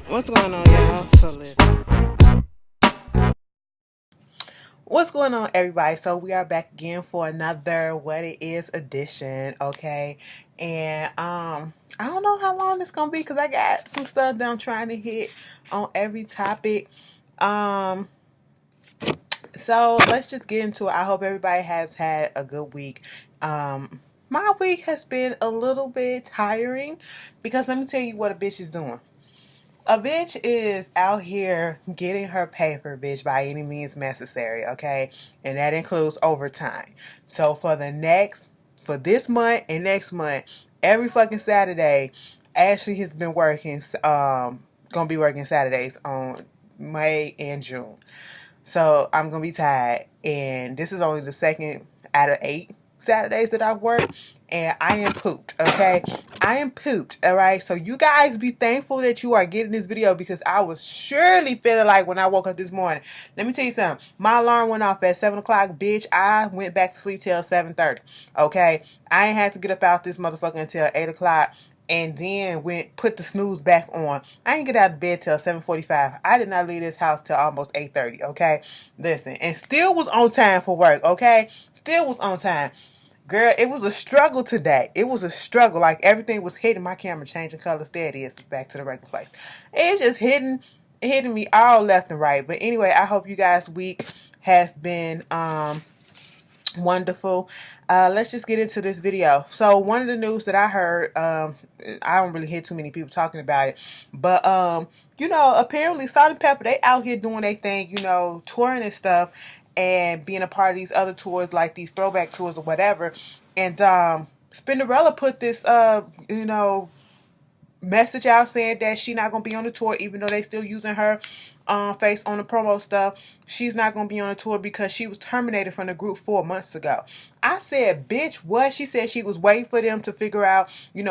What's going on, y'all? So listen. What's going on, everybody? So we are back again for another What It Is edition, okay? And I don't know how long it's gonna be because I got some stuff that I'm trying to hit on every topic. Um, so let's just get into it. I hope everybody has had a good week. My week has been a little bit tiring because let me tell you what a bitch is doing. A bitch is out here getting her paper, bitch, by any means necessary, okay? And that includes overtime. So for this month and next month, every fucking Saturday, Ashley has been working, gonna be working Saturdays on May and June. So I'm gonna be tired, and this is only the second out of 8 Saturdays that I've worked, and I am pooped. Okay, I am pooped. All right, so you guys be thankful that you are getting this video because I was surely feeling like when I woke up this morning. Let me tell you something. My alarm went off at 7 o'clock, bitch. I went back to sleep till 7:30. Okay, I ain't had to get up out this motherfucker until 8 o'clock and then went put the snooze back on. I didn't get out of bed till 7:45. I did not leave this house till almost 8:30. Okay, listen, and still was on time for work. Okay, still was on time. Girl, it was a struggle today. It was a struggle. Like everything was hitting my camera, changing colors. There it is, back to the regular place. It's just hitting me all left and right. But anyway, I hope you guys' week has been wonderful. Let's just get into this video. So one of the news that I heard, I don't really hear too many people talking about it, but apparently Salt and Pepper, they out here doing their thing, touring and stuff, and being a part of these other tours, like these throwback tours or whatever. And Spinderella put this message out saying that she not gonna be on the tour, even though they still using her face on the promo stuff. She's not gonna be on the tour because she was terminated from the group 4 months ago. I said, bitch, what? She said she was waiting for them to figure out,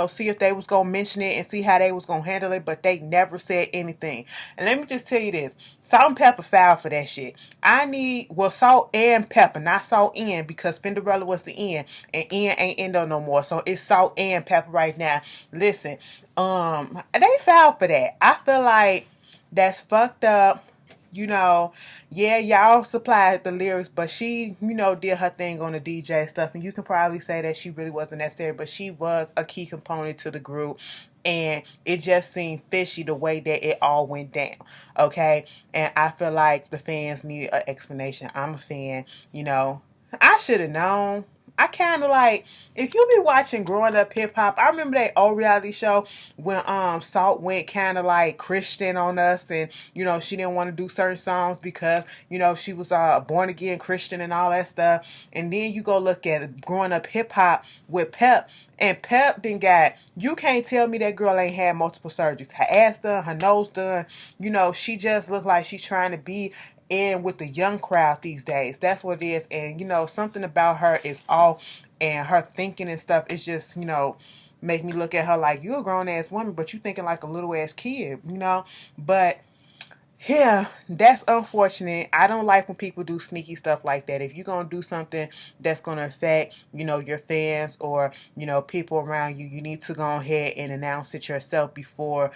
see if they was gonna mention it and see how they was gonna handle it, but they never said anything. And let me just tell you this: Salt and Pepper filed for that shit. Salt and Pepper, not Salt and, because Spinderella was the N, and N ain't Endo no more, so it's Salt and Pepper right now. Listen, they filed for that. I feel like that's fucked up. Yeah, y'all supplied the lyrics, but she, did her thing on the DJ stuff, and you can probably say that she really wasn't necessary, but she was a key component to the group, and it just seemed fishy the way that it all went down, okay? And I feel like the fans need an explanation. I'm a fan, I should have known. I kind of like, if you be watching growing up hip hop, I remember that old reality show when Salt went kind of like Christian on us, and she didn't want to do certain songs because she was born again Christian and all that stuff. And then you go look at growing up hip hop with Pep, and Pep then got, you can't tell me that girl ain't had multiple surgeries. Her ass done, her nose done. She just looked like she's trying to be in with the young crowd these days. That's what it is. And something about her is off, and her thinking and stuff is just make me look at her like, you a grown ass woman, but you thinking like a little ass kid. But yeah, that's unfortunate. I don't like when people do sneaky stuff like that. If you're going to do something that's going to affect, your fans or, people around you, you need to go ahead and announce it yourself before,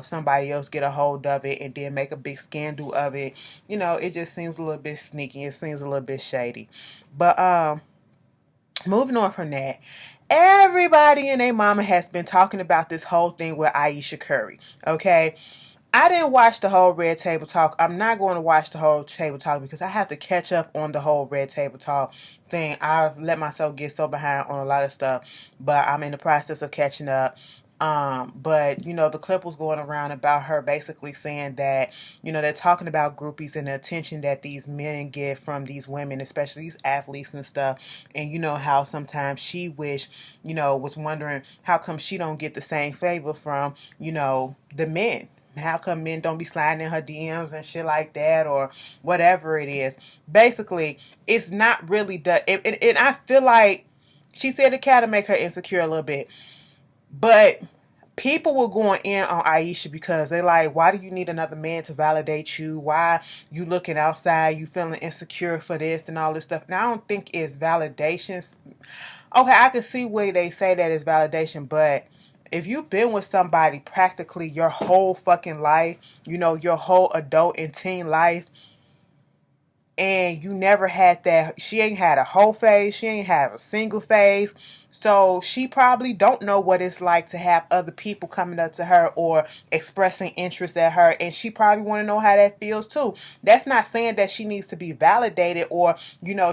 somebody else get a hold of it and then make a big scandal of it. It just seems a little bit sneaky. It seems a little bit shady. But moving on from that, everybody and their mama has been talking about this whole thing with Ayesha Curry, okay? I didn't watch the whole Red Table Talk. I'm not going to watch the whole Table Talk because I have to catch up on the whole Red Table Talk thing. I've let myself get so behind on a lot of stuff, but I'm in the process of catching up. But the clip was going around about her basically saying that, they're talking about groupies and the attention that these men get from these women, especially these athletes and stuff. And how sometimes she was wondering how come she don't get the same favor from, the men. How come men don't be sliding in her DMs and shit like that, or whatever it is? Basically, it's not really and I feel like she said it kind of make her insecure a little bit. But people were going in on Ayesha because they like, why do you need another man to validate you? Why you looking outside? You feeling insecure for this and all this stuff. And I don't think it's validations. Okay, I can see where they say that it's validation, but If you've been with somebody practically your whole fucking life, your whole adult and teen life, and you never had that, she ain't had a whole phase, she ain't had a single phase, so she probably don't know what it's like to have other people coming up to her or expressing interest at her, and she probably want to know how that feels too. That's not saying that she needs to be validated, or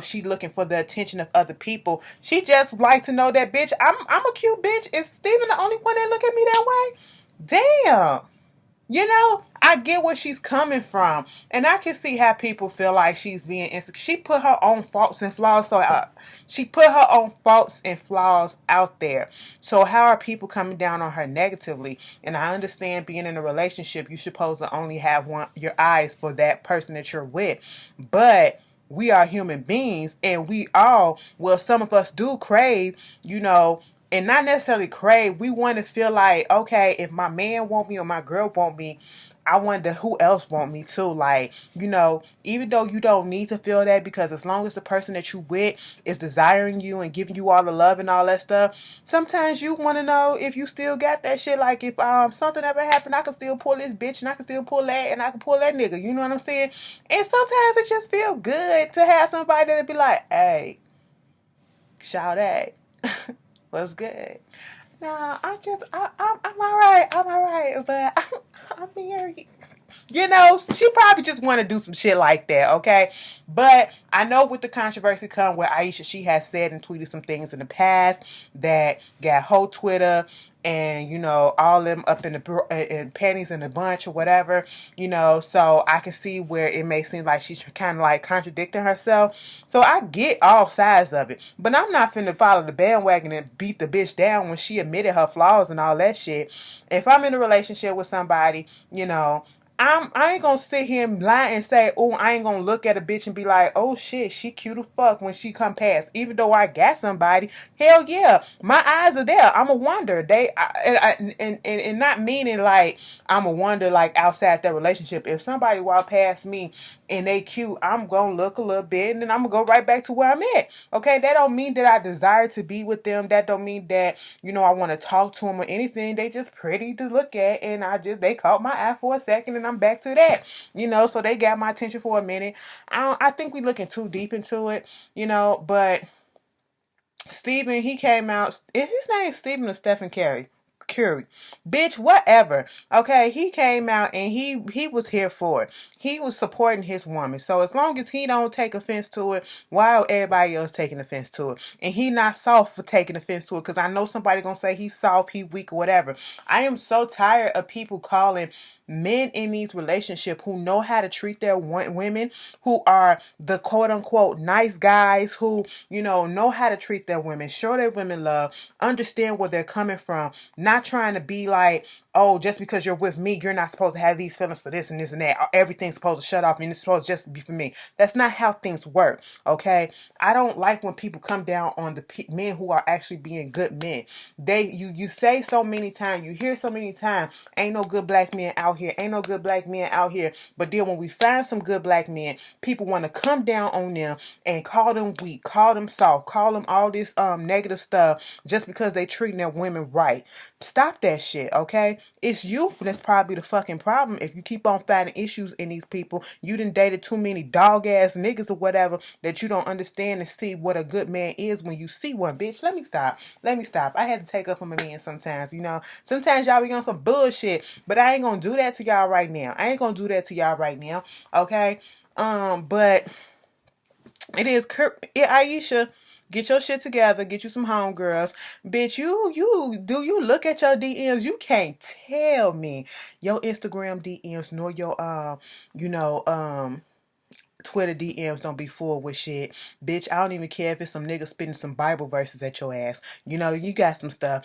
she looking for the attention of other people. She just like to know that, bitch, I'm a cute bitch. Is Steven the only one that look at me that way? Damn. I get where she's coming from, and I can see how people feel like she's being insecure. She put her own faults and flaws, she put her own faults and flaws out there. So how are people coming down on her negatively? And I understand, being in a relationship, you're supposed to only have your eyes for that person that you're with, but we are human beings, and some of us do crave, and not necessarily crave. We want to feel like, okay, if my man want me or my girl want me, I wonder who else want me too. Like, even though you don't need to feel that, because as long as the person that you with is desiring you and giving you all the love and all that stuff, sometimes you want to know if you still got that shit. Like, if something ever happened, I can still pull this bitch, and I can still pull that, and I can pull that nigga. You know what I'm saying? And sometimes it just feel good to have somebody that'll be like, hey, shout out. Was good. No, I'm all right. I'm all right, but I'm married. She probably just want to do some shit like that, okay? But I know with the controversy come where Ayesha, she has said and tweeted some things in the past that got whole Twitter and, all them up in the in panties in a bunch or whatever, so I can see where it may seem like she's kind of like contradicting herself. So I get all sides of it, but I'm not finna follow the bandwagon and beat the bitch down when she admitted her flaws and all that shit. If I'm in a relationship with somebody, I ain't gonna sit here and lie and say, oh, I ain't gonna look at a bitch and be like, oh shit, she cute as fuck when she come past. Even though I got somebody, hell yeah, my eyes are there. I'm a wonder. And not meaning like I'm a wonder like outside that relationship. If somebody walk past me and they cute, I'm gonna look a little bit and then I'm gonna go right back to where I'm at. Okay, that don't mean that I desire to be with them. That don't mean that I want to talk to them or anything. They just pretty to look at, and they caught my eye for a second, and I'm back to that. So they got my attention for a minute. I think we looking too deep into it, but Stephen, he came out. His name is Stephen or Stephen Curry, bitch, whatever. Okay, he came out and he was here for it. He was supporting his woman. So as long as he don't take offense to it, why are everybody else taking offense to it? And he not soft for taking offense to it, because I know somebody gonna say he's soft, he weak, or whatever. I am so tired of people calling men in these relationships who know how to treat their women, who are the quote unquote nice guys, who know how to treat their women, show their women love, understand where they're coming from, not trying to be like, oh, just because you're with me, you're not supposed to have these feelings for this and this and that. Everything's supposed to shut off and it's supposed to just be for me. That's not how things work, okay? I don't like when people come down on the men who are actually being good men. You say so many times, you hear so many times, ain't no good black men out here, ain't no good black men out here. But then when we find some good black men, people want to come down on them and call them weak, call them soft, call them all this negative stuff just because they treating their women right. Stop that shit, okay? It's you that's probably the fucking problem. If you keep on finding issues in these people, you done dated too many dog ass niggas or whatever, that you don't understand and see what a good man is when you see one. Bitch, let me stop. I had to take up for my men sometimes, Sometimes y'all be on some bullshit, but I ain't gonna do that to y'all right now. Okay? But it is Ayesha. Get your shit together. Get you some homegirls. Bitch, you look at your DMs. You can't tell me your Instagram DMs nor your Twitter DMs don't be full with shit. Bitch, I don't even care if it's some nigga spitting some Bible verses at your ass. You got some stuff.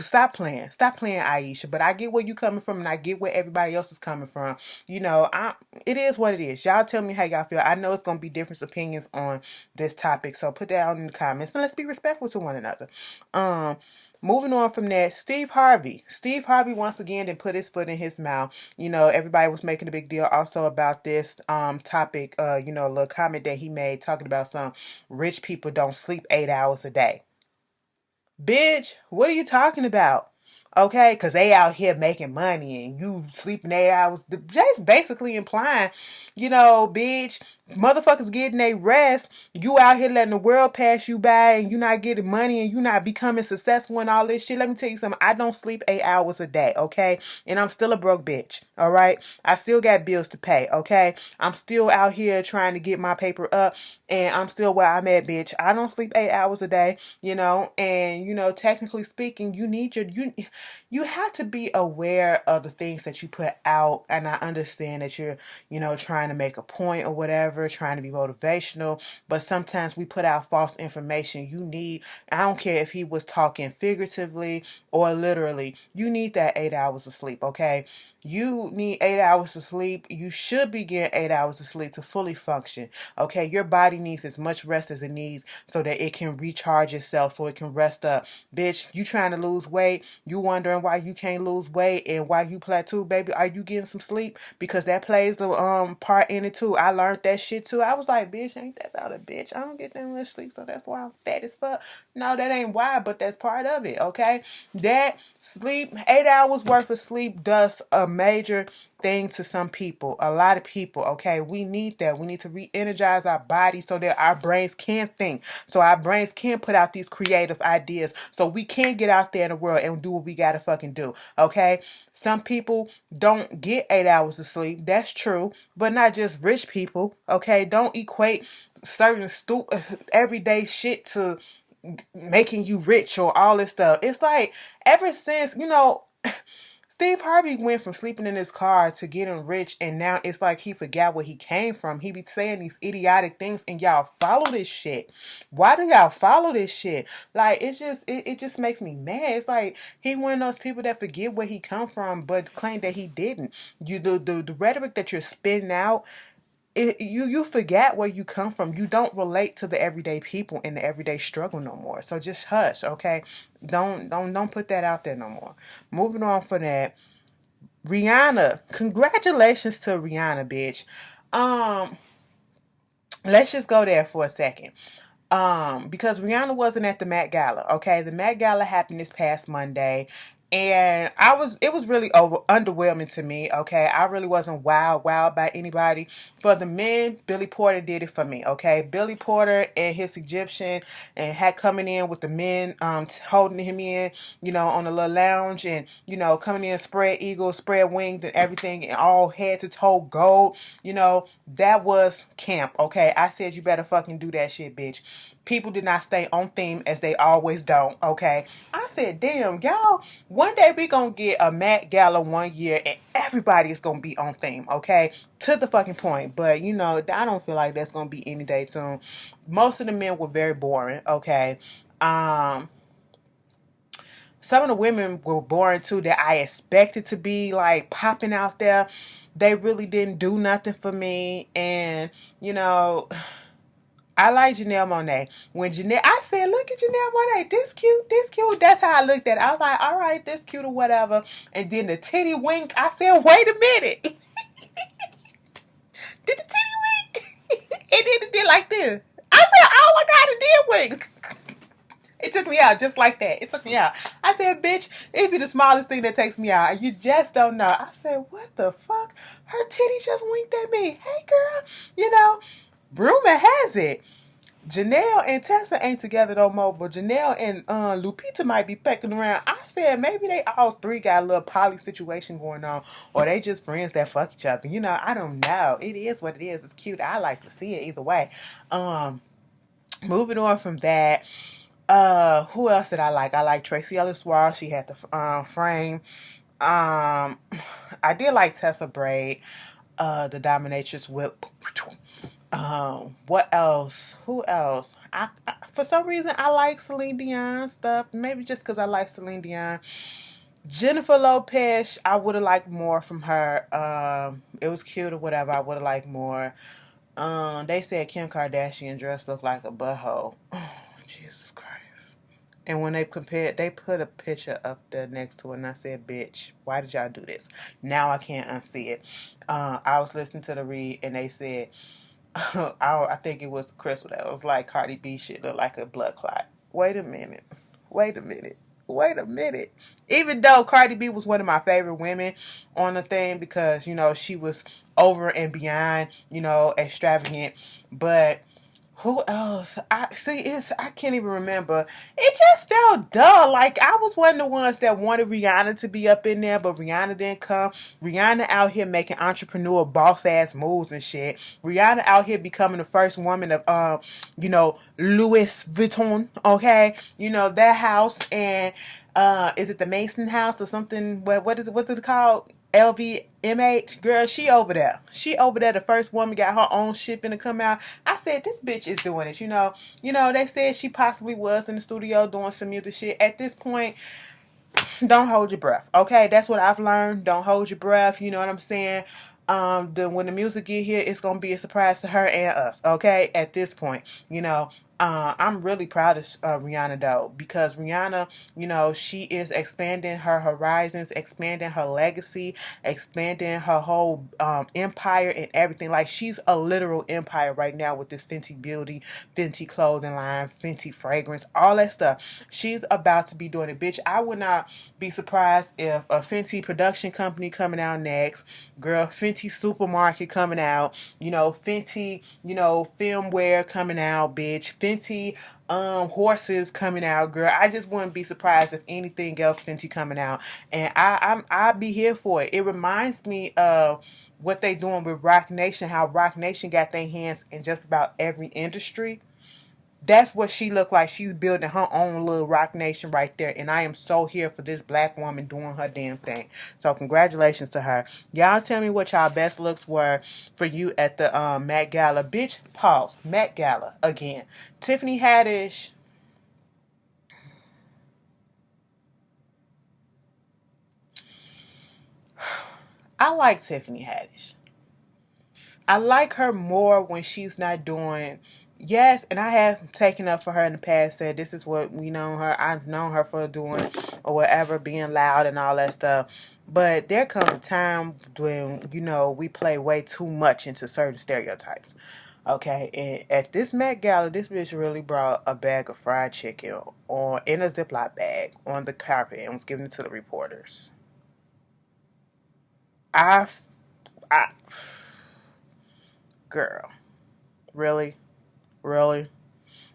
Stop playing. Stop playing, Ayesha. But I get where you coming from and I get where everybody else is coming from. It is what it is. Y'all tell me how y'all feel. I know it's going to be different opinions on this topic. So put that out in the comments and let's be respectful to one another. Moving on from that, Steve Harvey. Steve Harvey once again did put his foot in his mouth. Everybody was making a big deal also about this topic. A little comment that he made talking about some rich people don't sleep 8 hours a day. Bitch, what are you talking about? Okay, because they out here making money and you sleeping 8 hours. Just basically implying, bitch, motherfuckers getting a rest. You out here letting the world pass you by and you not getting money and you not becoming successful and all this shit. Let me tell you something. I don't sleep 8 hours a day, okay? And I'm still a broke bitch, all right? I still got bills to pay, okay? I'm still out here trying to get my paper up and I'm still where I'm at, bitch. I don't sleep 8 hours a day, and technically speaking, you have to be aware of the things that you put out. And I understand that you're, trying to make a point or whatever, trying to be motivational, but sometimes we put out false information. I don't care if he was talking figuratively or literally, you need that 8 hours of sleep, okay? You need 8 hours of sleep. You should be getting 8 hours of sleep to fully function. Okay, your body needs as much rest as it needs so that it can recharge itself, so it can rest up. Bitch, you trying to lose weight, you wondering why you can't lose weight and why you plateau, baby. Are you getting some sleep? Because that plays the part in it too. I learned that shit too. I was like, bitch, ain't that about a bitch? I don't get that much sleep, so that's why I'm fat as fuck. No, that ain't why, but that's part of it, okay? That sleep, 8 hours worth of sleep does a major thing to some people, a lot of people, okay? We need that. We need to re-energize our bodies so that our brains can think, so our brains can put out these creative ideas, so we can get out there in the world and do what we gotta fucking do, okay? Some people don't get 8 hours of sleep. That's true, but not just rich people, okay? Don't equate certain stupid everyday shit to making you rich or all this stuff. It's like ever since, Steve Harvey went from sleeping in his car to getting rich, and now it's like he forgot where he came from. He be saying these idiotic things, and y'all follow this shit. Why do y'all follow this shit? Like, it just makes me mad. It's like he one of those people that forget where he come from, but claim that he didn't. The rhetoric that you're spitting out, you forget where you come from. You don't relate to the everyday people and the everyday struggle no more. So just hush, okay? Don't put that out there no more. Moving on from that, Rihanna. Congratulations to Rihanna, bitch. Um, let's just go there for a second. Because Rihanna wasn't at the Met Gala. Okay, the Met Gala happened this past Monday, and it was really underwhelming to me. Okay, I really wasn't wowed by anybody. For the men, Billy Porter did it for me. Okay, Billy Porter and his Egyptian and had coming in with the men, holding him in, on a little lounge, and coming in spread eagle, spread winged, and everything, and all head to toe gold. That was camp. Okay, I said you better fucking do that shit, bitch. People did not stay on theme as they always don't, okay? I said, damn, y'all, one day we gonna get a Met Gala one year and everybody is gonna be on theme, okay? To the fucking point. But, I don't feel like that's gonna be any day soon. Most of the men were very boring, okay? Some of the women were boring too that I expected to be like popping out there. They really didn't do nothing for me. And, I like Janelle Monáe. I said, look at Janelle Monáe. This cute, this cute. That's how I looked at it. I was like, all right, this cute or whatever. And then the titty wink. I said, wait a minute. Did the titty wink? And then it did like this. I said, oh my God, it did wink. It took me out just like that. It took me out. I said, bitch, it'd be the smallest thing that takes me out. You just don't know. I said, what the fuck? Her titty just winked at me. Hey, girl. Rumor has it, Janelle and Tessa ain't together no more, but Janelle and Lupita might be pecking around. I said maybe they all three got a little poly situation going on, or they just friends that fuck each other. I don't know. It is what it is. It's cute. I like to see it either way. Moving on from that. Who else did I like? I like Tracy Ellis Ross. She had the frame. I did like Tessa Braid, the dominatrix whip. What else? Who else? For some reason I like Celine Dion stuff. Maybe just because I like Celine Dion. Jennifer Lopez, I would have liked more from her. It was cute or whatever. I would have liked more. They said Kim Kardashian dress looked like a butthole. Oh, Jesus Christ. And when they compared, they put a picture up there next to it, and I said, bitch, why did y'all do this? Now I can't unsee it. I was listening to the read, and they said, I think it was Crystal that was like, Cardi B shit look like a blood clot. Wait a minute. Wait a minute. Wait a minute. Even though Cardi B was one of my favorite women on the thing because, you know, she was over and beyond, you know, extravagant. But who else? I can't even remember. It just felt dull. Like I was one of the ones that wanted Rihanna to be up in there, but Rihanna didn't come. Rihanna out here making entrepreneur boss ass moves and shit. Rihanna out here becoming the first woman of you know, Louis Vuitton, okay? You know, that house and is it the Mason house or something? What is it? What's it called? LVMH, girl, she over there. She over there. The first woman got her own shit finna come out. I said this bitch is doing it. You know. They said she possibly was in the studio doing some music shit. At this point, don't hold your breath. Okay, that's what I've learned. Don't hold your breath. You know what I'm saying? Then when the music get here, it's gonna be a surprise to her and us. Okay, at this point, I'm really proud of Rihanna though because Rihanna, you know, she is expanding her horizons, expanding her legacy, expanding her whole empire and everything. Like she's a literal empire right now with this Fenty Beauty, Fenty clothing line, Fenty fragrance, all that stuff. She's about to be doing it, bitch. I would not be surprised if a Fenty production company coming out next, girl. Fenty supermarket coming out, you know, Fenty, you know, filmware coming out, bitch. Fenty horses coming out, girl. I just wouldn't be surprised if anything else Fenty coming out, and I'd be here for it. It reminds me of what they doing with Rock Nation, how Rock Nation got their hands in just about every industry. That's what she looked like. She's building her own little Rock Nation right there. And I am so here for this black woman doing her damn thing. So congratulations to her. Y'all tell me what y'all best looks were for you at the Met Gala. Bitch, pause. Met Gala again. Tiffany Haddish. I like Tiffany Haddish. I like her more when she's not doing. Yes, and I have taken up for her in the past, said this is what we know her. I've known her for doing or whatever, being loud and all that stuff. But there comes a time when, you know, we play way too much into certain stereotypes. Okay, and at this Met Gala, this bitch really brought a bag of fried chicken on in a Ziploc bag on the carpet and was giving it to the reporters. I, I, girl, really? Really?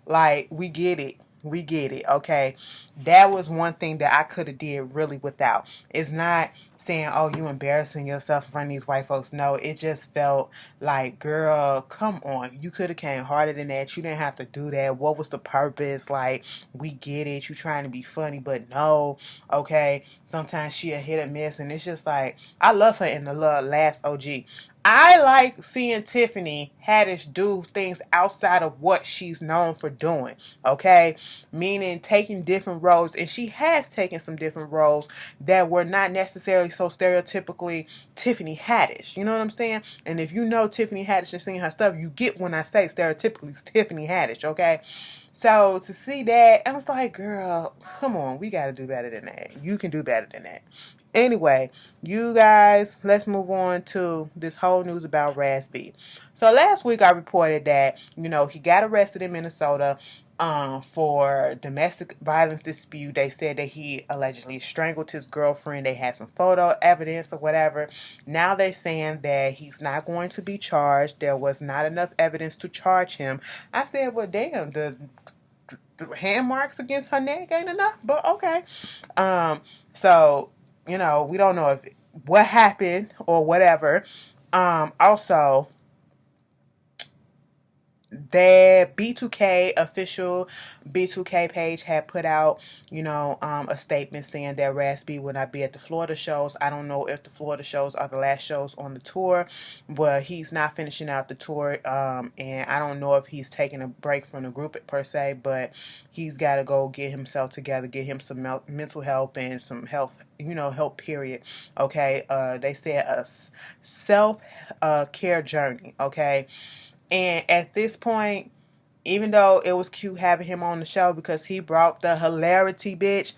Like, we get it. We get it. Okay. That was one thing that I could have did really without. It's not saying, oh, you embarrassing yourself in front of these white folks. No, it just felt like, girl, come on. You could have came harder than that. You didn't have to do that. What was the purpose? Like, we get it. You trying to be funny, but no. Okay. Sometimes she a hit or miss. And it's just like, I love her in the last OG. I like seeing Tiffany Haddish do things outside of what she's known for doing, okay? Meaning taking different roles, and she has taken some different roles that were not necessarily so stereotypically Tiffany Haddish. You know what I'm saying? And if you know Tiffany Haddish and seeing her stuff, you get when I say stereotypically Tiffany Haddish, okay? So to see that, I was like, girl, come on, we got to do better than that. You can do better than that. Anyway, you guys, let's move on to this whole news about Raspy. So last week I reported that, you know, he got arrested in Minnesota for domestic violence dispute. They said that he allegedly strangled his girlfriend. They had some photo evidence or whatever. Now they're saying that he's not going to be charged. There was not enough evidence to charge him. I said, well, damn, the hand marks against her neck ain't enough, but okay. So you know, we don't know if what happened or whatever. Also, the B2K official B2K page had put out, you know, a statement saying that Raspy will not be at the Florida shows. I don't know if the Florida shows are the last shows on the tour, but he's not finishing out the tour. And I don't know if he's taking a break from the group per se, but he's got to go get himself together, get him some mental health and some health, you know, help period. Okay. They said a self care journey. Okay. And at this point, even though it was cute having him on the show because he brought the hilarity, bitch.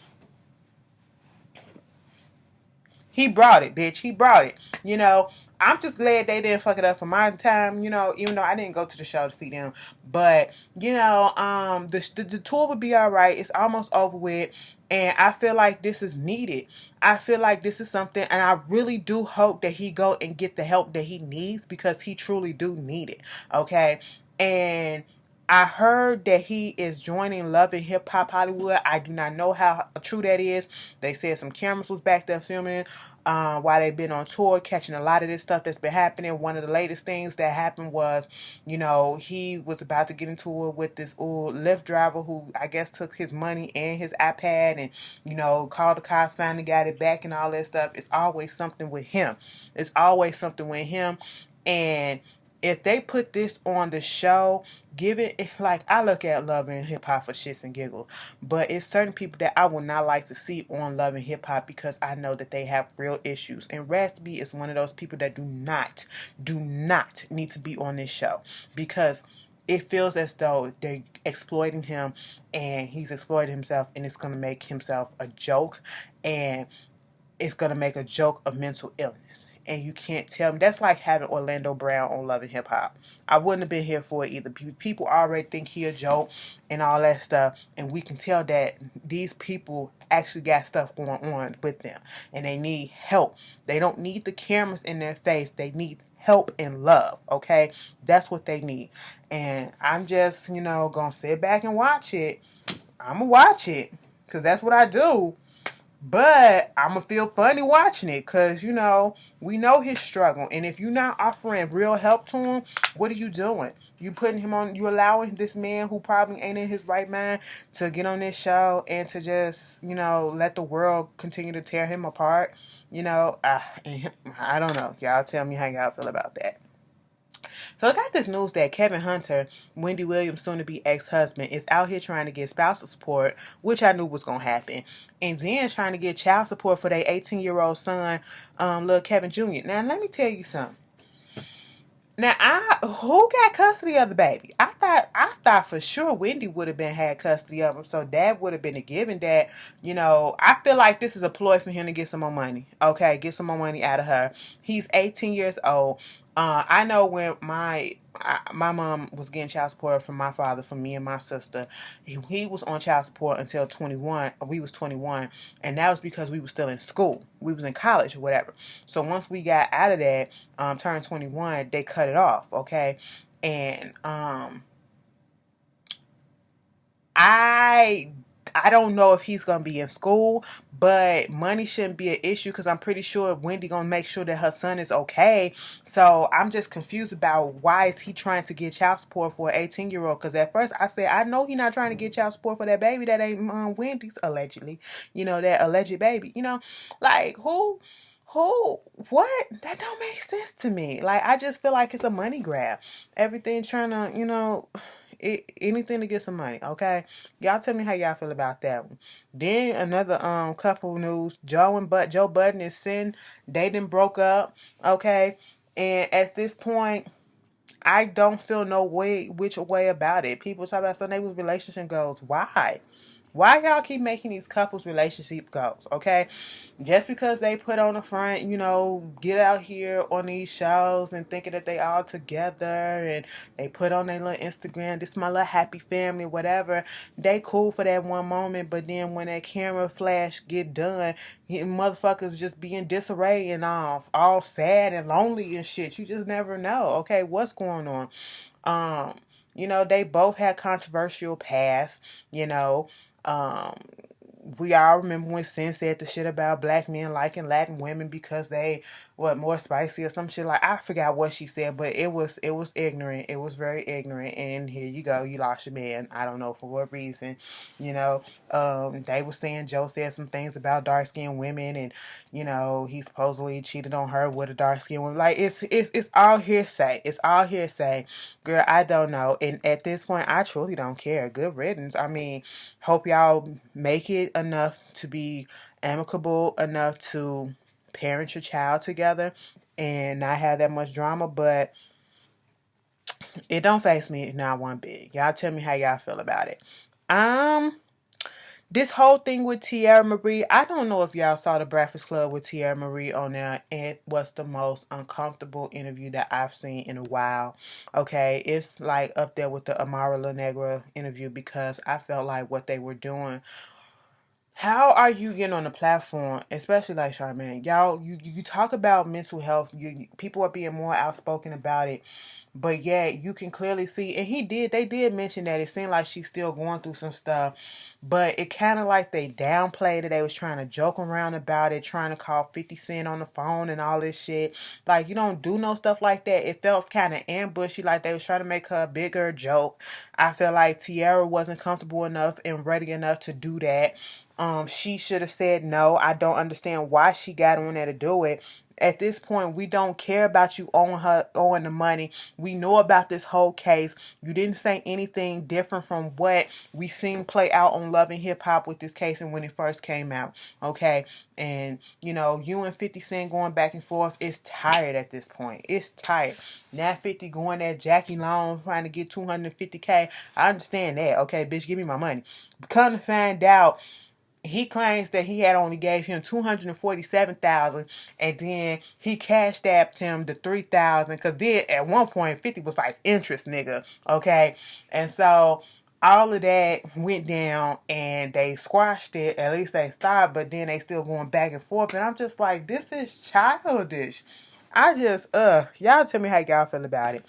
He brought it, bitch. He brought it. You know, I'm just glad they didn't fuck it up for my time, even though I didn't go to the show to see them. But, the tour would be all right. It's almost over with. And I feel like this is needed. I feel like this is something, and I really do hope that he go and get the help that he needs, because he truly do need it. Okay. And I heard that he is joining Love and Hip Hop Hollywood. I do not know how true that is. They said some cameras was back there filming while they've been on tour, catching a lot of this stuff that's been happening. One of the latest things that happened was, he was about to get into it with this Lyft driver who I guess took his money and his iPad, and, called the cops, finally got it back and all that stuff. It's always something with him. It's always something with him. And if they put this on the show, give it, like, I look at Love and Hip Hop for shits and giggles, but it's certain people that I would not like to see on Love and Hip Hop, because I know that they have real issues. And Raspy is one of those people that do not need to be on this show, because it feels as though they're exploiting him, and he's exploiting himself, and it's going to make himself a joke, and it's going to make a joke of mental illness. And you can't tell me. That's like having Orlando Brown on Love and Hip Hop. I wouldn't have been here for it either. People already think he a joke and all that stuff. And we can tell that these people actually got stuff going on with them. And they need help. They don't need the cameras in their face. They need help and love. Okay? That's what they need. And I'm just, going to sit back and watch it. I'm going to watch it. Because that's what I do. But I'm going to feel funny watching it, because, we know his struggle. And if you're not offering real help to him, what are you doing? You putting him on, you allowing this man who probably ain't in his right mind to get on this show and to just, let the world continue to tear him apart. I don't know. Y'all tell me how y'all feel about that. So I got this news that Kevin Hunter, Wendy Williams' soon-to-be ex-husband, is out here trying to get spousal support, which I knew was going to happen. And then trying to get child support for their 18-year-old son, little Kevin Jr. Now, let me tell you something. Now, who got custody of the baby? I thought for sure Wendy would have had custody of him, so Dad would have been a given that. I feel like this is a ploy for him to get some more money. Okay, get some more money out of her. He's 18 years old. I know when my mom was getting child support from my father, from me and my sister, he was on child support until 21. We was 21, and that was because we were still in school. We was in college or whatever. So once we got out of that, turned 21, they cut it off. Okay, and I don't know if he's gonna be in school, but money shouldn't be an issue, because I'm pretty sure Wendy gonna make sure that her son is okay. So I'm just confused about why is he trying to get child support for an 18-year-old? Because at first I said I know he's not trying to get child support for that baby that ain't Wendy's, allegedly. That alleged baby. Like what? That don't make sense to me. Like, I just feel like it's a money grab. Everything trying to, anything to get some money, okay? Y'all tell me how y'all feel about that one. Then another couple news. Joe Budden and Sin, they done broke up, okay? And at this point, I don't feel which way about it. People talk about Sunday with relationship goals. Why? Why y'all keep making these couples relationship goals, okay? Just because they put on the front, get out here on these shows and thinking that they all together, and they put on their little Instagram, this is my little happy family, whatever. They cool for that one moment, but then when that camera flash get done, motherfuckers just be in disarray and all sad and lonely and shit. You just never know, okay? What's going on? They both had controversial past, um, we all remember when Sin said the shit about black men liking Latin women because they more spicy or some shit. Like, I forgot what she said, but it was ignorant. It was very ignorant. And here you go, you lost your man. I don't know for what reason. They were saying Joe said some things about dark skinned women, and he supposedly cheated on her with a dark skinned woman. Like, it's all hearsay. It's all hearsay. Girl, I don't know. And at this point, I truly don't care. Good riddance. I mean, hope y'all make it enough to be amicable enough to parent your child together and not have that much drama, but it don't faze me not one bit. Y'all tell me how y'all feel about it. This whole thing with Ciara Marie, I don't know if y'all saw the Breakfast Club with Ciara Marie on there. It was the most uncomfortable interview that I've seen in a while. Okay, it's like up there with the Amara La Negra interview because I felt like what they were doing. How are you getting on the platform, especially like Charmaine? Y'all, you talk about mental health. People are being more outspoken about it, but yeah, you can clearly see, and they did mention that it seemed like she's still going through some stuff, but it kind of like they downplayed it. They was trying to joke around about it, trying to call 50 Cent on the phone and all this shit. Like, you don't do no stuff like that. It felt kind of ambushy, like they was trying to make her a bigger joke. I feel like Ciara wasn't comfortable enough and ready enough to do that. She should have said no. I don't understand why she got on there to do it. At this point, we don't care about you owing the money. We know about this whole case. You didn't say anything different from what we seen play out on Love and Hip Hop with this case and when it first came out. Okay. And you and 50 Cent going back and forth, it's tired at this point. It's tired. Now 50 going there, Jackie Long trying to get 250K. I understand that. Okay, bitch, give me my money. Come to find out, he claims that he had only gave him 247,000, and then he cashed apped him the 3,000. Cause then at one point 50 was like, interest, nigga. Okay, and so all of that went down, and they squashed it. At least they thought, but then they still going back and forth, and I'm just like, this is childish. I just y'all tell me how y'all feel about it.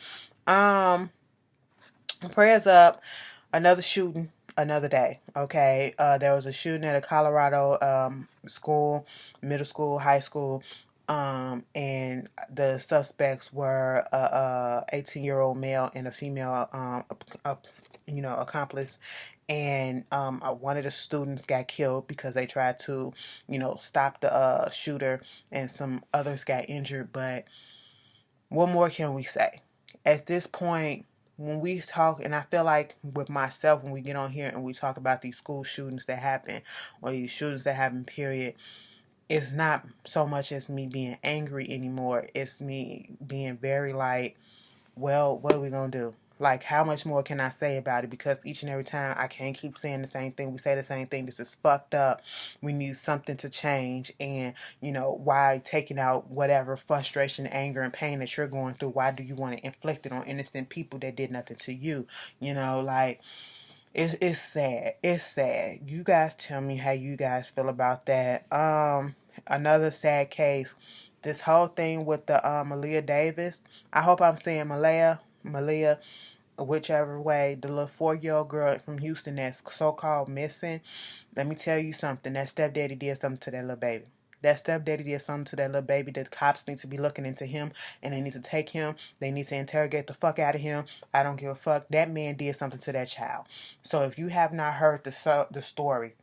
Prayers up. Another shooting, another day. Okay. There was a shooting at a Colorado school, middle school, high school. And the suspects were a 18-year-old male and a female accomplice. And one of the students got killed because they tried to stop the shooter, and some others got injured. But what more can we say at this point? When we talk, and I feel like with myself, when we get on here and we talk about these school shootings that happen, or these shootings that happen, period, it's not so much as me being angry anymore. It's me being very like, well, what are we going to do? Like, how much more can I say about it? Because each and every time I can't keep saying the same thing. We say the same thing. This is fucked up. We need something to change. And, why taking out whatever frustration, anger, and pain that you're going through, why do you want to inflict it on innocent people that did nothing to you? Like, it's sad. It's sad. You guys tell me how you guys feel about that. Another sad case. This whole thing with the Malia Davis. I hope I'm saying Malia, whichever way. The little 4-year-old girl from Houston that's so-called missing. Let me tell you something. That stepdaddy did something to that little baby. That stepdaddy did something to that little baby. The cops need to be looking into him, and they need to take him. They need to interrogate the fuck out of him. I don't give a fuck. That man did something to that child. So if you have not heard the story,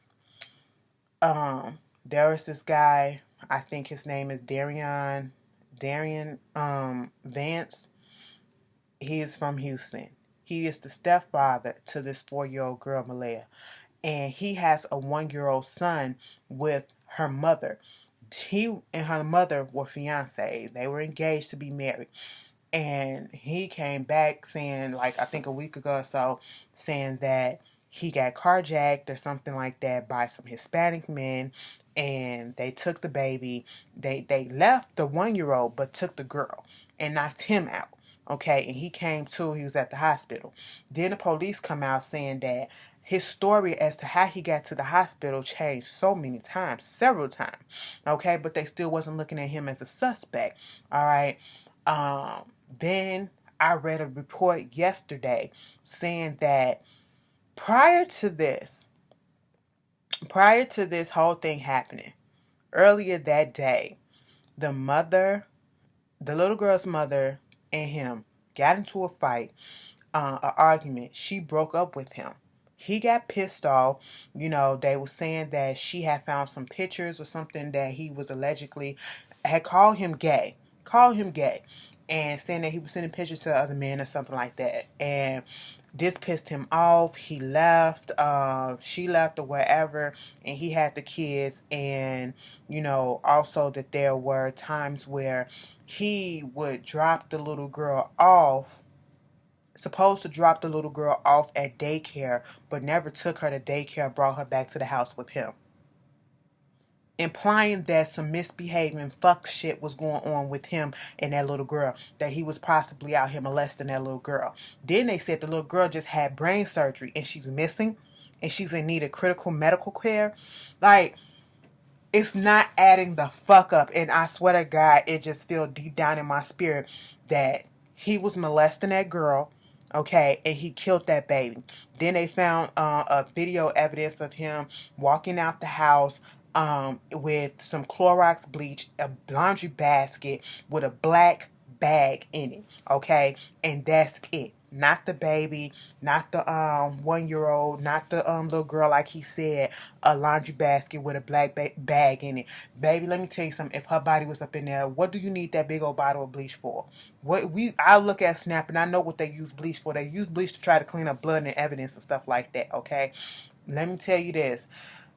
there is this guy. I think his name is Darian Vance. He is from Houston. He is the stepfather to this 4-year-old girl, Malaya. And he has a 1-year-old son with her mother. He and her mother were fiancés. They were engaged to be married. And he came back saying, like, I think a week ago or so, saying that he got carjacked or something like that by some Hispanic men, and they took the baby. They left the 1-year-old but took the girl and knocked him out. Okay, and he came to, he was at the hospital. Then the police come out saying that his story as to how he got to the hospital changed so many times, several times. Okay, but they still wasn't looking at him as a suspect. All right. Then I read a report yesterday saying that prior to this whole thing happening, earlier that day, the little girl's mother and him got into a fight, an argument. She broke up with him. He got pissed off. They were saying that she had found some pictures or something that he was allegedly had called him gay. And saying that he was sending pictures to other men or something like that. And this pissed him off. He left. She left or wherever. And he had the kids. And, also that there were times where he would drop the little girl off supposed to drop the little girl off at daycare, but never took her to daycare, brought her back to the house with him, implying that some misbehaving fuck shit was going on with him and that little girl, that he was possibly out here molesting that little girl. Then they said the little girl just had brain surgery and she's missing and she's in need of critical medical care. Like, it's not adding the fuck up. And I swear to God, it just feels deep down in my spirit that he was molesting that girl, okay, and he killed that baby. Then they found a video evidence of him walking out the house with some Clorox bleach, a laundry basket with a black bag in it, okay, and that's it. Not the baby, not the 1-year-old, not the little girl like he said. A laundry basket with a black bag in it. Baby, let me tell you something. If her body was up in there, what do you need that big old bottle of bleach for? I look at Snap and I know what they use bleach for. They use bleach to try to clean up blood and evidence and stuff like that. Okay, let me tell you this: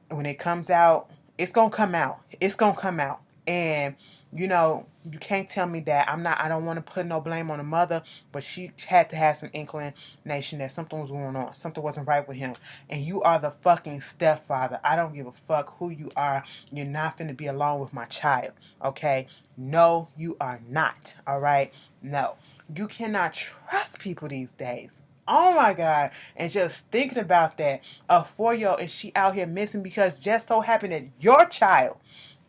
when it comes out, it's gonna come out. It's gonna come out, and you know, you can't tell me that I don't want to put no blame on the mother, but she had to have some inclination that something was going on. Something wasn't right with him. And you are the fucking stepfather. I don't give a fuck who you are. You're not finna be alone with my child. Okay? No, you are not. Alright? No. You cannot trust people these days. Oh my God. And just thinking about that, a 4-year-old and she out here missing because just so happened that your child,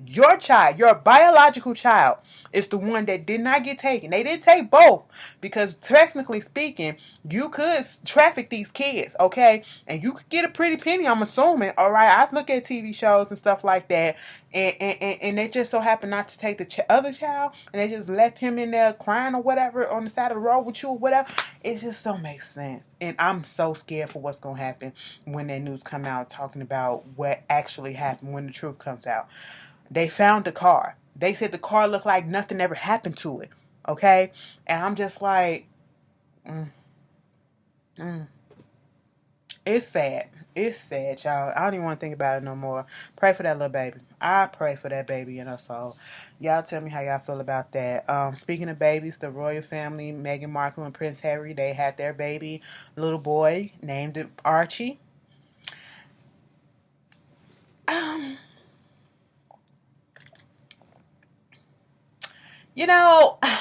your biological child, is the one that did not get taken. They didn't take both because technically speaking, you could traffic these kids, okay? And you could get a pretty penny, I'm assuming, all right? I look at TV shows and stuff like that, and they just so happened not to take the other child, and they just left him in there crying or whatever on the side of the road with you or whatever. It just don't make sense. And I'm so scared for what's going to happen when that news come out talking about what actually happened when the truth comes out. They found the car. They said the car looked like nothing ever happened to it. Okay? And I'm just like, it's sad. It's sad, y'all. I don't even want to think about it no more. Pray for that little baby. I pray for that baby in her soul. Y'all tell me how y'all feel about that. Speaking of babies, the royal family, Meghan Markle and Prince Harry, they had their baby, little boy, named Archie. You know, I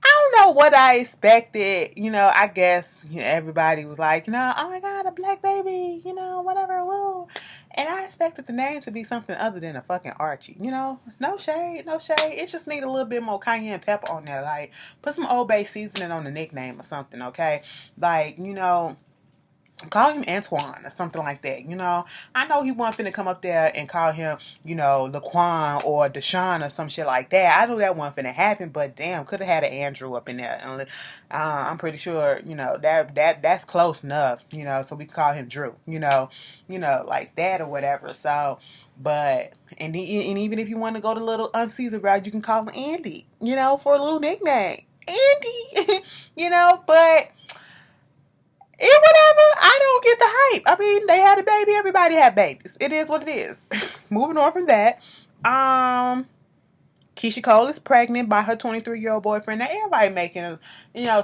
don't know what I expected. You know, I guess everybody was like, oh my God, a black baby, whatever, woo. And I expected the name to be something other than a fucking Archie. No shade, no shade. It just need a little bit more cayenne pepper on there. Like, put some Old Bay seasoning on the nickname or something, okay? Like, call him Antoine or something like that, I know he wasn't finna come up there and call him, Laquan or Deshaun or some shit like that. I know that wasn't finna happen, but damn, could have had an Andrew up in there. And I'm pretty sure, that's close enough, so we can call him Drew, like that or whatever. So, but, and even if you want to go the little unseasoned route, you can call him Andy, for a little nickname. Andy, but whatever. I don't get the hype. I mean, they had a baby. Everybody had babies. It is what it is. Moving on from that. Keisha Cole is pregnant by her 23-year-old boyfriend. Now, everybody making,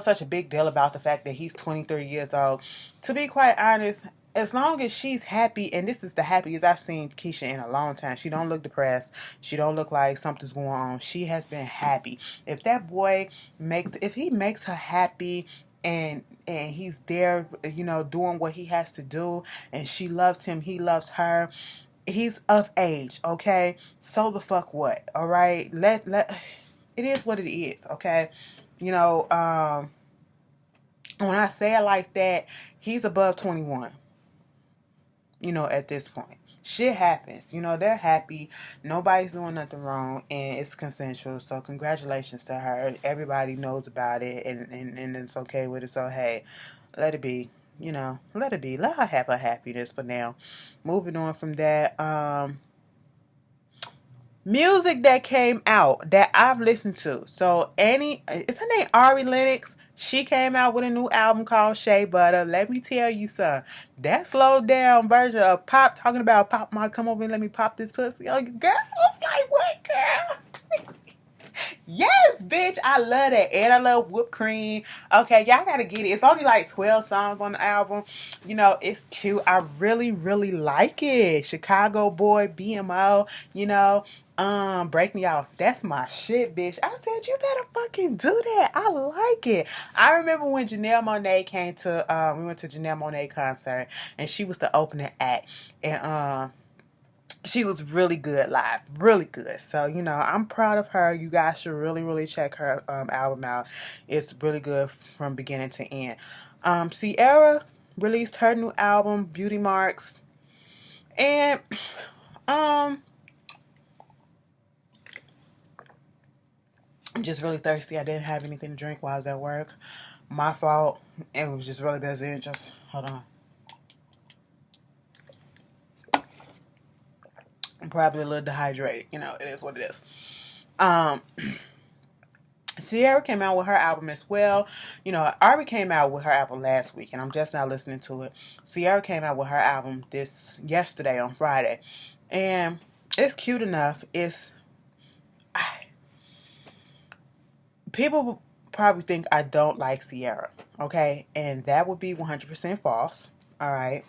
such a big deal about the fact that he's 23 years old. To be quite honest, as long as she's happy, and this is the happiest I've seen Keisha in a long time. She don't look depressed. She don't look like something's going on. She has been happy. If that boy if he makes her happy, and he's there, doing what he has to do, and she loves him, he loves her, he's of age, okay? So the fuck what, all right? Let it is what it is, okay? When I say it like that, he's above 21, at this point. Shit happens. They're happy. Nobody's doing nothing wrong, and it's consensual. So congratulations to her. Everybody knows about it, and it's okay with it. So hey, let it be. Let it be. Let her have her happiness for now. Moving on from that, music that came out that I've listened to. So is her name Ari Lennox? She came out with a new album called Shea Butter. Let me tell you something. That slowed down version of Pop talking about Pop might come over and let me pop this pussy. Oh, girl, I was like, what, girl? Yes, bitch, I love that. And I love whipped cream. Okay, y'all gotta get it. It's only like 12 songs on the album. You know, it's cute. I really, really like it. Chicago Boy, BMO, you know. Break Me Off. That's my shit, bitch. I said, you better fucking do that. I like it. I remember when Janelle Monáe came to, we went to Janelle Monáe concert, and she was the opening act. And, she was really good live, really good. So, you know, I'm proud of her. You guys should really, really check her album out. It's really good from beginning to end. Ciara released her new album, Beauty Marks. And, I'm just really thirsty. I didn't have anything to drink while I was at work. My fault. It was just really busy. Just, hold on. I'm probably a little dehydrated. You know, it is what it is. Ciara came out with her album as well. You know, Harvey came out with her album last week, and I'm just now listening to it. Ciara came out with her album yesterday on Friday, and it's cute enough. People probably think I don't like Ciara, okay, and that would be 100% false. All right.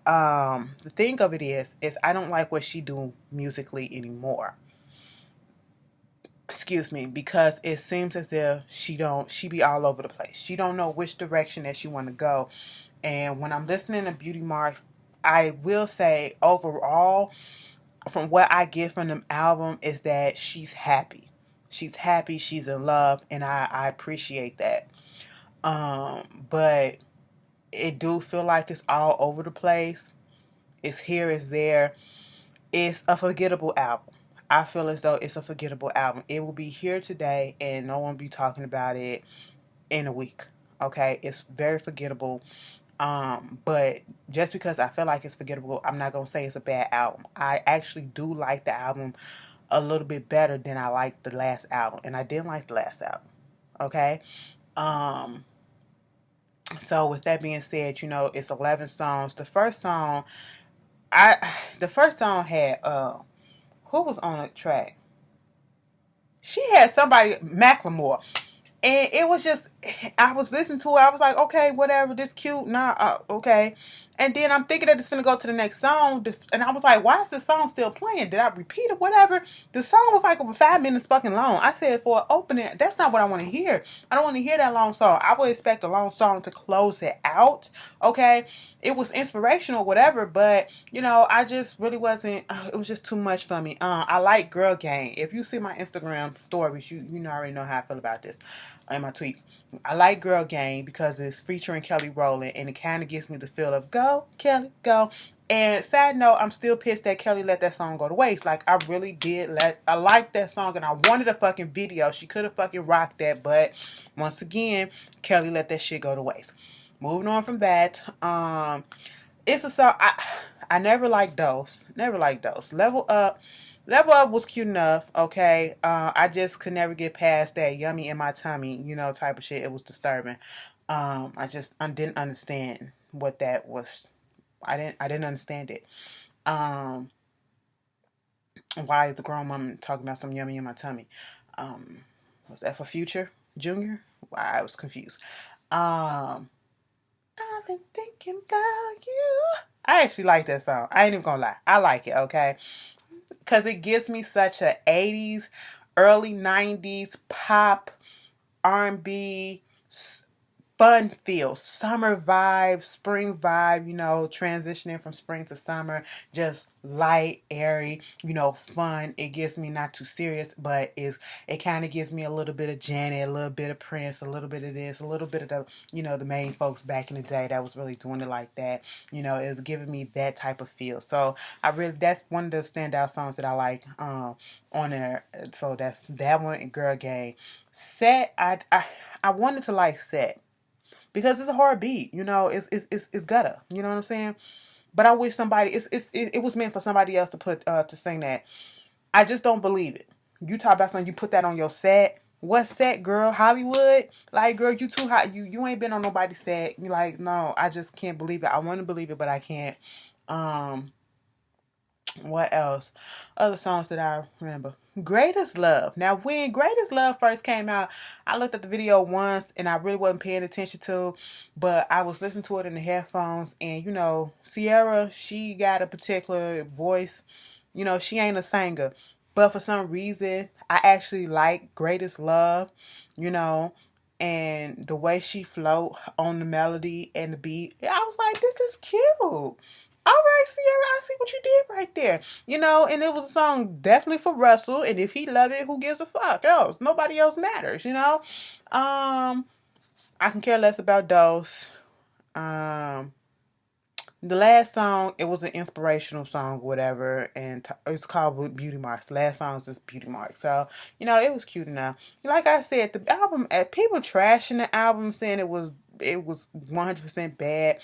The thing of it is I don't like what she do musically anymore. Excuse me, because it seems as if she be all over the place. She don't know which direction that she want to go. And when I'm listening to Beauty Marks, I will say overall, from what I get from the album, is that she's happy. She's happy, she's in love, and I appreciate that. But it do feel like it's all over the place. It's here, it's there. It's a forgettable album. I feel as though it's a forgettable album. It will be here today and no one will be talking about it in a week. Okay? It's very forgettable. But just because I feel like it's forgettable, I'm not going to say it's a bad album. I actually do like the album a little bit better than I liked the last album. And I didn't like the last album. Okay? So with that being said, you know, it's 11 songs. The first song had who was on the track? She had somebody, Macklemore. And it was just, I was listening to it. I was like, okay, whatever, this cute. Nah, okay. And then I'm thinking that it's going to go to the next song. And I was like, why is this song still playing? Did I repeat it? Whatever. The song was like over 5 minutes fucking long. I said for an opening, that's not what I want to hear. I don't want to hear that long song. I would expect a long song to close it out. Okay. It was inspirational, whatever. But, you know, I just really wasn't, it was just too much for me. I like Girl Gang. If you see my Instagram stories, you already know how I feel about this. In my tweets, I like Girl Gang because it's featuring Kelly Rowland, and it kind of gives me the feel of go Kelly go. And side note, I'm still pissed that Kelly let that song go to waste. Like, I really did I liked that song and I wanted a fucking video. She could have fucking rocked that, but once again, Kelly let that shit go to waste. Moving on from that, it's a song I never liked those. Never liked those. Level Up was cute enough, okay. I just could never get past that yummy in my tummy, you know, type of shit. It was disturbing. I didn't understand what that was. I didn't understand it. Why is the grown woman talking about some yummy in my tummy? Was that for Future Junior? I was confused. I've been thinking about you. I actually like that song. I ain't even gonna lie. I like it, okay? Because it gives me such a 80s, early 90s pop, R&B, fun feel, summer vibe, spring vibe, you know, transitioning from spring to summer, just light, airy, you know, fun. It gives me not too serious, but it kind of gives me a little bit of Janet, a little bit of Prince, a little bit of this, a little bit of the, you know, the main folks back in the day that was really doing it like that. You know, it's giving me that type of feel. So that's one of the standout songs that I like on there. So that's that one and Girl Gang. Set, I wanted to like Set. Because it's a hard beat, you know, it's gutter, you know what I'm saying? But I wish it was meant for somebody else to sing that. I just don't believe it. You talk about something, you put that on your set. What set, girl? Hollywood? Like, girl, you too hot. You ain't been on nobody's set. You like, no, I just can't believe it. I want to believe it, but I can't. What else? Other songs that I remember. Greatest Love. Now, when Greatest Love first came out, I looked at the video once and I really wasn't paying attention to, but I was listening to it in the headphones. And, Ciara, she got a particular voice. She ain't a singer. But for some reason, I actually like Greatest Love, you know, and the way she float on the melody and the beat. I was like, this is cute. All right, Ciara, I see what you did right there. And it was a song definitely for Russell. And if he loved it, who gives a fuck else? Nobody else matters. I can care less about those. The last song, it was an inspirational song, whatever, and it's called Beauty Marks. The last song is just Beauty Marks. So, it was cute enough. Like I said, the album, people trashing the album, saying it was 100% bad.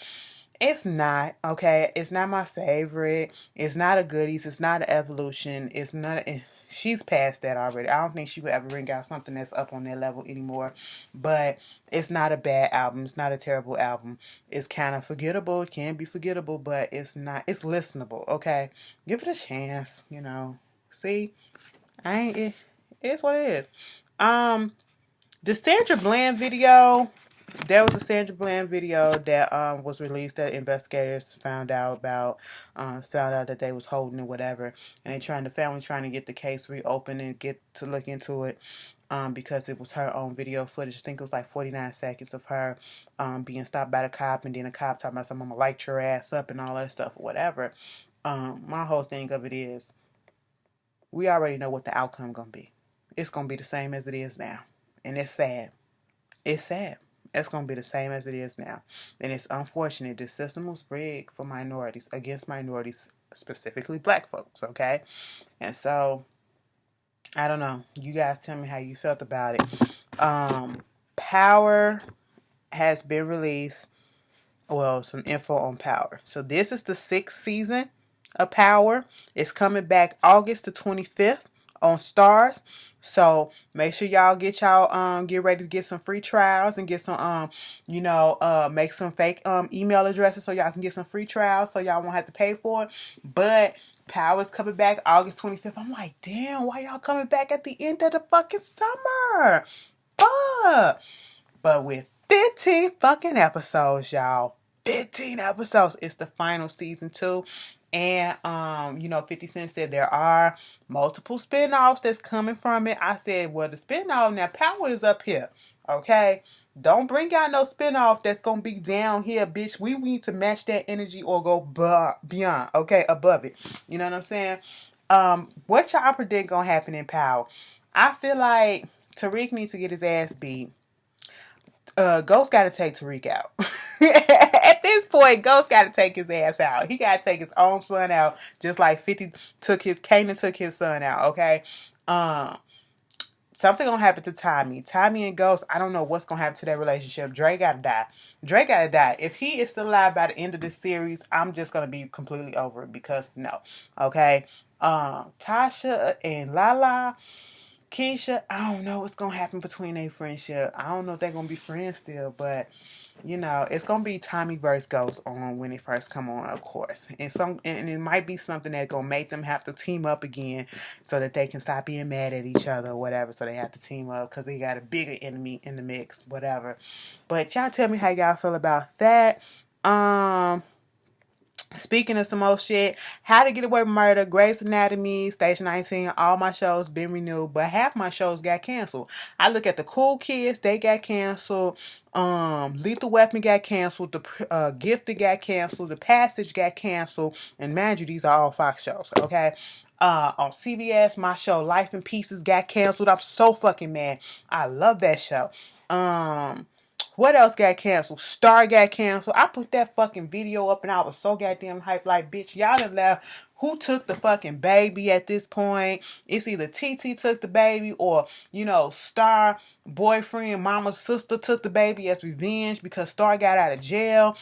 It's not, okay? It's not my favorite. It's not a goodies. It's not an evolution. It's not. She's past that already. I don't think she would ever bring out something that's up on that level anymore. But it's not a bad album. It's not a terrible album. It's kind of forgettable. It can be forgettable, but it's not. It's listenable, okay? Give it a chance, See? It's what it is. The Sandra Bland video, there was a Sandra Bland video that was released that investigators found out that they was holding or whatever, and the family trying to get the case reopened and get to look into it, because it was her own video footage. I think it was like 49 seconds of her being stopped by the cop, and then the cop talking about something, I'm gonna light your ass up and all that stuff or whatever. My whole thing of it is, we already know what the outcome gonna be. It's gonna be the same as it is now, and it's sad. It's sad. It's going to be the same as it is now. And it's unfortunate. This system was rigged for minorities, against minorities, specifically black folks, okay? And so, I don't know. You guys tell me how you felt about it. Power has been released. Well, some info on Power. So this is the 6th season of Power. It's coming back August the 25th on Stars. So make sure y'all get ready to get some free trials and get some make some fake email addresses so y'all can get some free trials so y'all won't have to pay for it. But Power's coming back August 25th. I'm like, damn, why y'all coming back at the end of the fucking summer? Fuck. But with 15 fucking episodes, y'all. 15 episodes. It's the final season 2. And 50 Cent said there are multiple spinoffs that's coming from it. I said, well, the spinoff now, Power is up here. Okay? Don't bring out no spinoff that's gonna be down here, bitch. We need to match that energy or go beyond, okay, above it. You know what I'm saying? What y'all predict gonna happen in Power? I feel like Tariq needs to get his ass beat. Ghost got to take Tariq out. At this point, Ghost got to take his ass out. He got to take his own son out, just like 50 Kanan took his son out. Okay, something gonna happen to Tommy. Tommy and Ghost, I don't know what's gonna happen to their relationship. Dre gotta die. Dre gotta die. If he is still alive by the end of this series, I'm just gonna be completely over it because no. Okay, Tasha and Lala. Keisha, I don't know what's going to happen between their friendship. I don't know if they're going to be friends still, but, it's going to be Tommy versus Ghost on when it first come on, of course. And it might be something that's going to make them have to team up again so that they can stop being mad at each other or whatever. So they have to team up because they got a bigger enemy in the mix, whatever. But y'all tell me how y'all feel about that. Speaking of some old shit, How to Get Away with Murder, Grey's Anatomy, Station 19, all my shows been renewed, but half my shows got canceled. I look at the Cool Kids, they got canceled. Lethal Weapon got canceled. The Gifted got canceled. The Passage got canceled. And mind you, these are all Fox shows, okay? On CBS, my show Life in Pieces got canceled. I'm so fucking mad. I love that show. What else got canceled? Star got canceled. I put that fucking video up and I was so goddamn hyped. Like, bitch, y'all done left. Who took the fucking baby at this point? It's either TT took the baby or, Star boyfriend, mama's sister took the baby as revenge because Star got out of jail.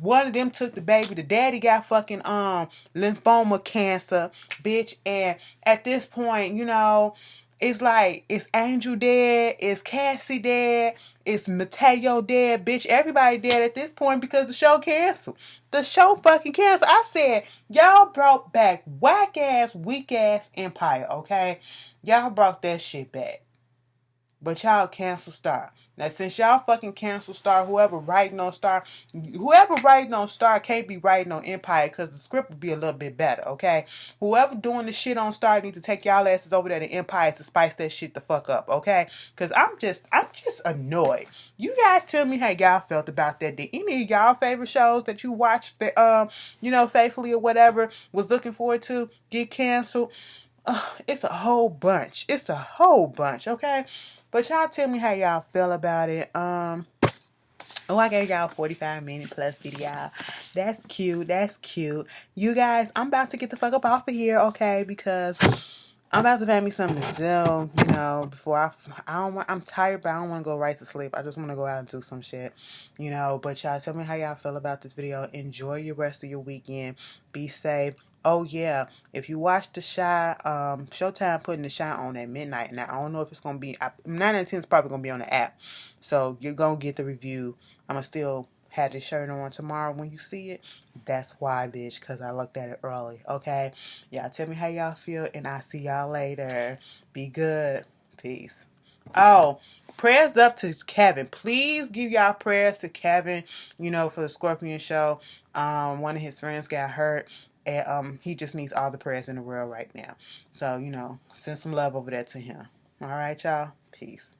One of them took the baby. The daddy got fucking lymphoma cancer, bitch. And at this point, It's like, is Angel dead? Is Cassie dead? Is Mateo dead? Bitch, everybody dead at this point because the show canceled. The show fucking canceled. I said, y'all brought back whack ass, weak ass Empire, okay? Y'all brought that shit back. But y'all cancel Star. Now, since y'all fucking cancel Star, whoever writing on Star can't be writing on Empire because the script would be a little bit better, okay? Whoever doing the shit on Star need to take y'all asses over there to Empire to spice that shit the fuck up, okay? Because I'm just annoyed. You guys tell me how y'all felt about that. Did any of y'all favorite shows that you watched, faithfully or whatever, was looking forward to get canceled? It's a whole bunch. It's a whole bunch, okay? But y'all tell me how y'all feel about it. Oh, I gave y'all 45-minute plus video. That's cute. That's cute. You guys, I'm about to get the fuck up off of here, okay? Because I'm about to find me something to do, before I'm tired, but I don't want to go right to sleep. I just want to go out and do some shit, but y'all tell me how y'all feel about this video. Enjoy your rest of your weekend. Be safe. Oh yeah, if you watch The Chi, Showtime putting The Chi on at midnight. Now I don't know if it's gonna be 9 out of 10 is probably gonna be on the app, so you're gonna get the review. I'm gonna still have this shirt on tomorrow when you see it. That's why, bitch, because I looked at it early. Okay, y'all tell me how y'all feel, and I'll see y'all later. Be good. Peace. Oh, prayers up to Kevin. Please give y'all prayers to Kevin, for the Scorpion show. One of his friends got hurt. And he just needs all the prayers in the world right now. So, send some love over there to him. All right, y'all. Peace.